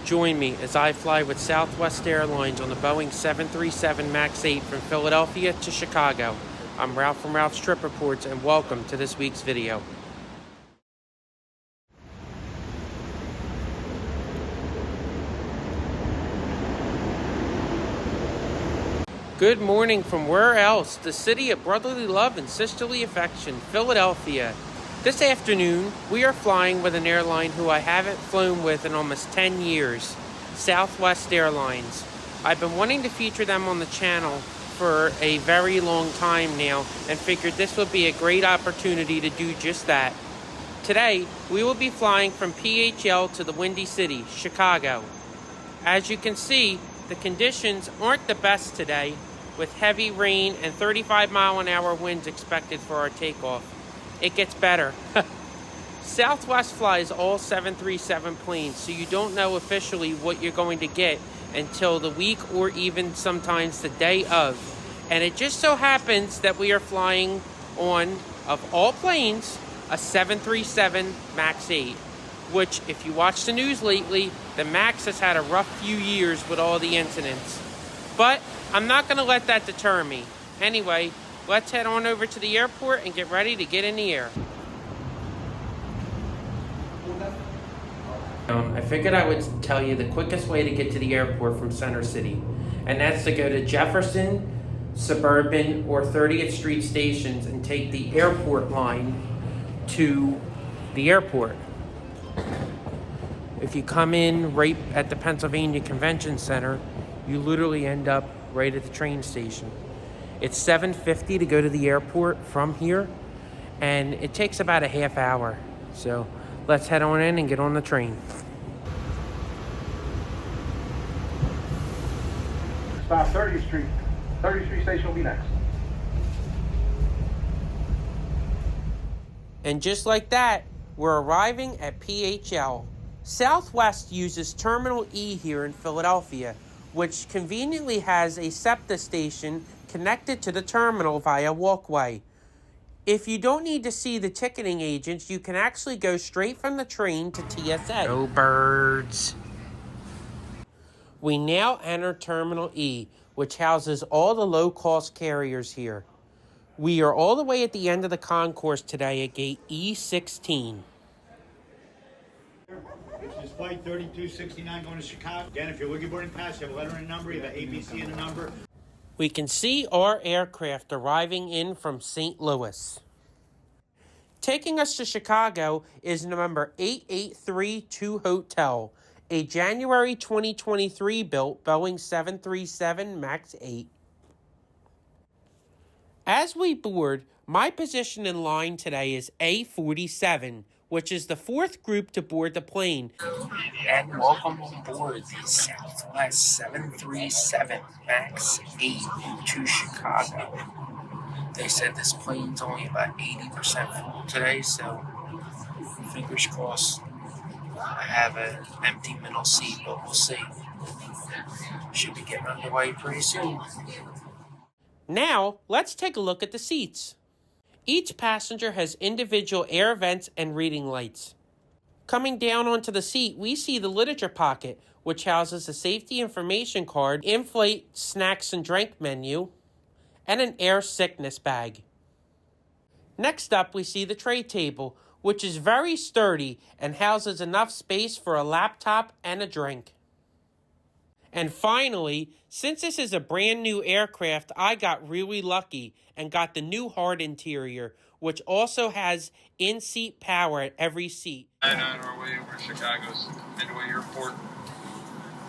Join me as I fly with Southwest Airlines on the Boeing 737 MAX 8 from Philadelphia to Chicago. I'm Ralph from Ralph's Trip Reports, and welcome to this week's video. Good morning from where else? The city of brotherly love and sisterly affection, Philadelphia. This afternoon, we are flying with an airline who I haven't flown with in almost 10 years, Southwest Airlines. I've been wanting to feature them on the channel for a very long time now and figured this would be a great opportunity to do just that. Today, we will be flying from PHL to the Windy City, Chicago. As you can see, the conditions aren't the best today, with heavy rain and 35-mile-an-hour winds expected for our takeoff. It gets better. Southwest flies all 737 planes, so you don't know officially what you're going to get until the week or even sometimes the day of. And it just so happens that we are flying on, of all planes, a 737 MAX 8, which, if you watch the news lately, the MAX has had a rough few years with all the incidents. But I'm not going to let that deter me. Anyway, let's head on over to the airport and get ready to get in the air. I figured I would tell you the quickest way to get to the airport from Center City, and that's to go to Jefferson, Suburban, or 30th Street stations and take the airport line to the airport. If you come in right at the Pennsylvania Convention Center, you literally end up right at the train station. It's $7.50 to go to the airport from here, and it takes about a half hour. So let's head on in and get on the train. Stop 30th Street. 30th Street station will be next. And just like that, we're arriving at PHL. Southwest uses Terminal E here in Philadelphia, which conveniently has a SEPTA station connected to the terminal via walkway. If you don't need to see the ticketing agents, you can actually go straight from the train to TSA. Go birds! We now enter Terminal E, which houses all the low-cost carriers here. We are all the way at the end of the concourse today at gate E16. This is flight 3269 going to Chicago. Again, if you're looking boarding pass, you have a letter and a number, you have an ABC and a number. We can see our aircraft arriving in from St. Louis. Taking us to Chicago is number 8832 Hotel, a January 2023 built Boeing 737 MAX 8. As we board, my position in line today is A47, which is the fourth group to board the plane. And welcome on board the Southwest 737 MAX 8 to Chicago. They said this plane's only about 80% full today, so fingers crossed. I have an empty middle seat, but we'll see. Should be getting underway pretty soon. Now, let's take a look at the seats. Each passenger has individual air vents and reading lights. Coming down onto the seat, we see the literature pocket, which houses a safety information card, in-flight snacks and drink menu, and an air sickness bag. Next up, we see the tray table, which is very sturdy and houses enough space for a laptop and a drink. And finally, since this is a brand new aircraft, I got really lucky and got the new hard interior, which also has in-seat power at every seat. On our way over to Chicago's Midway Airport.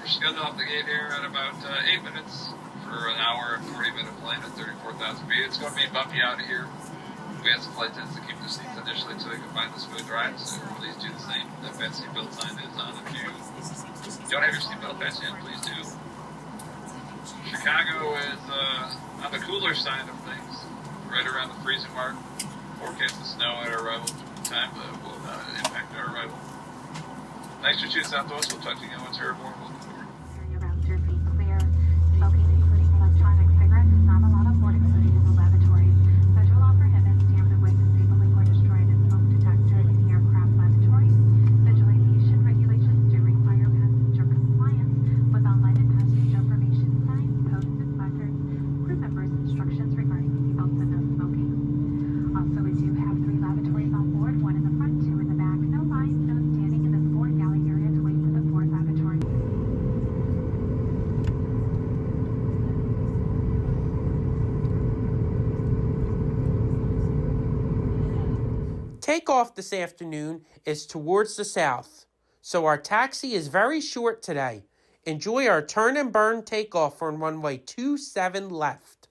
We're scheduled off the gate here at about 8 minutes for an hour and 40-minute flight at 34,000 feet. It's going to be bumpy out of here. We had some flight attendants to keep the seats initially until they could find the smooth ride, so please do the same. That bed seatbelt sign is on. If you don't have your seatbelt patch in, please do. Chicago is on the cooler side of things, right around the freezing mark. Forecast of snow at our arrival time will impact our arrival. Thanks for choosing Southwest. We'll talk to you again once you're aboard. Your routes are being clear. Smoking, including electronic cigarettes, is not allowed on board, including in the lavatories. Federal law prohibits tampered with, disabling, or destroying a smoke detector in the aircraft lavatories. Vigilation regulations do require passenger consent. Takeoff this afternoon is towards the south, so our taxi is very short today. Enjoy our turn and burn takeoff on runway 27 left.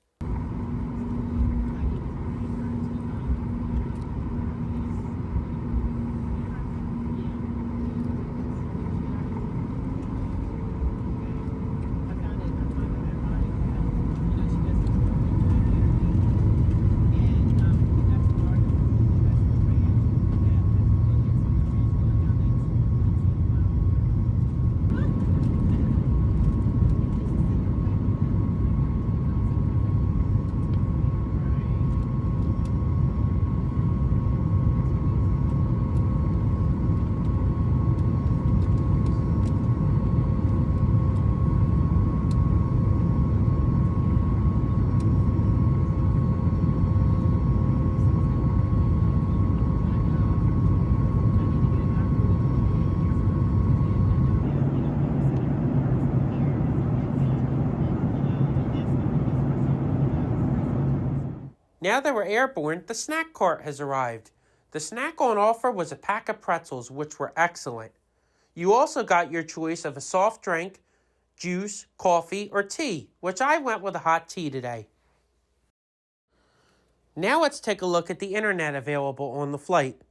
Now that we're airborne, the snack cart has arrived. The snack on offer was a pack of pretzels, which were excellent. You also got your choice of a soft drink, juice, coffee, or tea, which I went with a hot tea today. Now let's take a look at the internet available on the flight.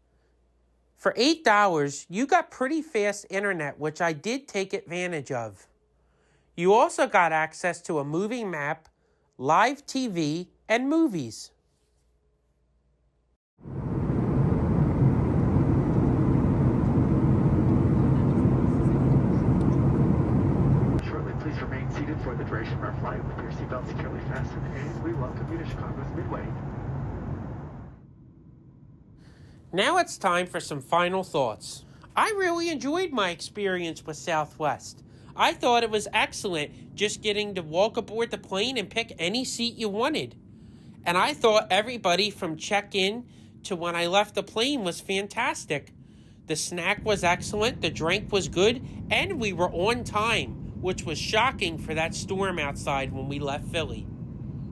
For $8, you got pretty fast internet, which I did take advantage of. You also got access to a movie map, live TV, and movies. Shortly, please remain seated for the duration of our flight with your seatbelt securely fastened, and we welcome you to Chicago's Midway. Now it's time for some final thoughts. I really enjoyed my experience with Southwest. I thought it was excellent just getting to walk aboard the plane and pick any seat you wanted. And I thought everybody from check-in to when I left the plane was fantastic. The snack was excellent, the drink was good, and we were on time, which was shocking for that storm outside when we left Philly.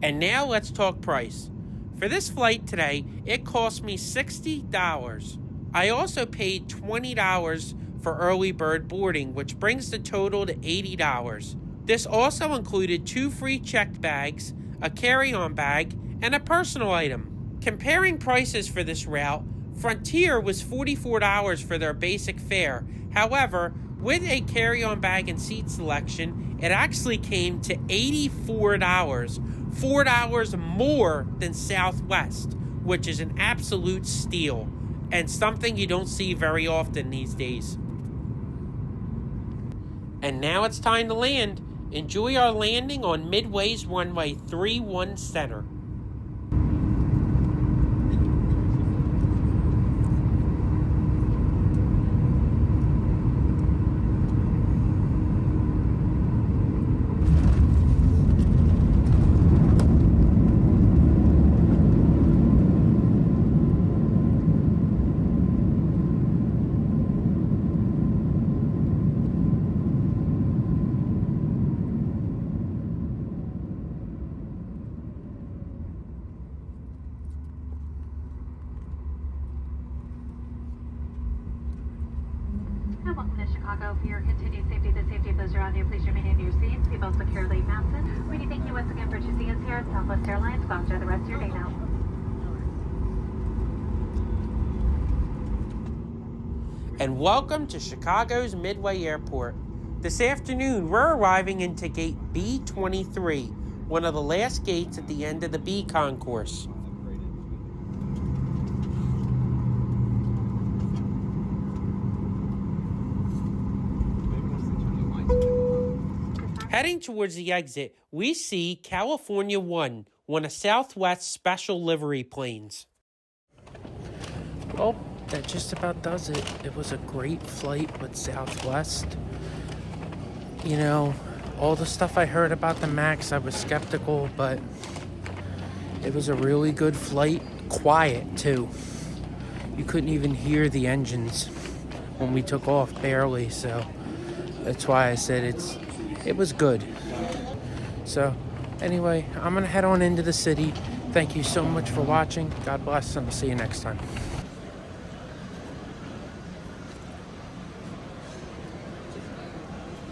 And now let's talk price. For this flight today, it cost me $60. I also paid $20 for early bird boarding, which brings the total to $80. This also included 2 free checked bags, a carry-on bag, and a personal item. Comparing prices for this route, Frontier was $44 for their basic fare. However, with a carry-on bag and seat selection, it actually came to $84, $4 more than Southwest, which is an absolute steal and something you don't see very often these days. And now it's time to land. Enjoy our landing on Midway's runway 31 center. And welcome to Chicago. For your continued safety, the safety of those around you, please remain in your seats. Seatbelts securely fastened. We thank you once again for choosing us here at Southwest Airlines. Go enjoy the rest of your day now. And welcome to Chicago's Midway Airport. This afternoon, we're arriving into gate B23, one of the last gates at the end of the B concourse. Heading towards the exit, we see California 1, one of Southwest's special livery planes. Well, that just about does it. It was a great flight with Southwest. You know, all the stuff I heard about the MAX, I was skeptical, but it was a really good flight. Quiet, too. You couldn't even hear the engines when we took off, barely, so that's why I said it was good. So, anyway, I'm going to head on into the city. Thank you so much for watching. God bless, and I'll see you next time.